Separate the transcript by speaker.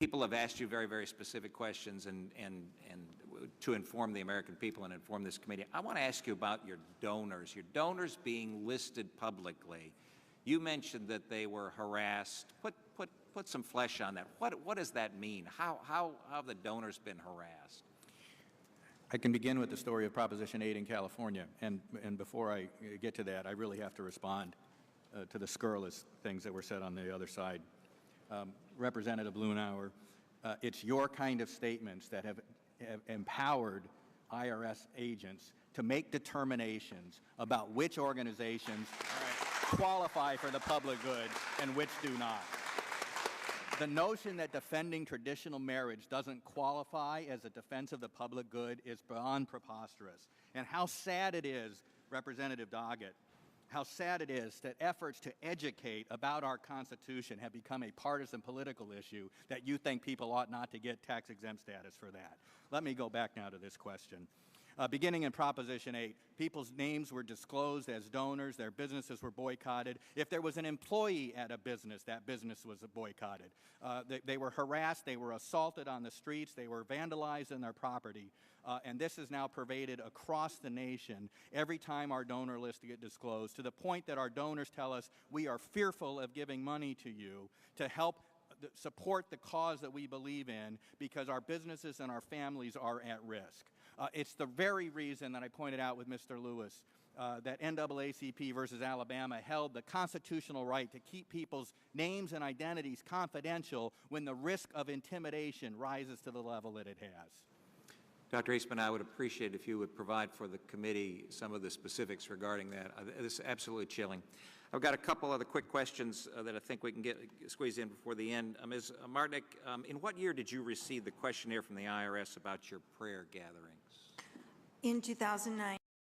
Speaker 1: People have asked you very, very specific questions and to inform the American people and inform this committee. I want to ask you about your donors being listed publicly. You mentioned that they were harassed. Put some flesh on that. What does that mean? How have the donors been harassed?
Speaker 2: I can begin with the story of Proposition 8 in California, and before I get to that, I really have to respond to the scurrilous things that were said on the other side. Representative Lunauer, it's your kind of statements that have empowered IRS agents to make determinations about which organizations qualify for the public good and which do not. The notion that defending traditional marriage doesn't qualify as a defense of the public good is beyond preposterous. And how sad it is, Representative Doggett, how sad it is that efforts to educate about our Constitution have become a partisan political issue, that you think people ought not to get tax-exempt status for that. Let me go back now to this question. Beginning in Proposition 8, people's names were disclosed as donors, their businesses were boycotted. If there was an employee at a business, that business was boycotted. They were harassed, they were assaulted on the streets, they were vandalized in their property, and this is now pervaded across the nation every time our donor lists get disclosed, to the point that our donors tell us we are fearful of giving money to you to help support the cause that we believe in because our businesses and our families are at risk. It's the very reason that I pointed out with Mr. Lewis that NAACP versus Alabama held the constitutional right to keep people's names and identities confidential when the risk of intimidation rises to the level that it has.
Speaker 1: Dr. Eastman, I would appreciate if you would provide for the committee some of the specifics regarding that. This is absolutely chilling. I've got a couple other quick questions that I think we can squeeze in before the end. Ms. Martnick, in what year did you receive the questionnaire from the IRS about your prayer gatherings?
Speaker 3: In 2009.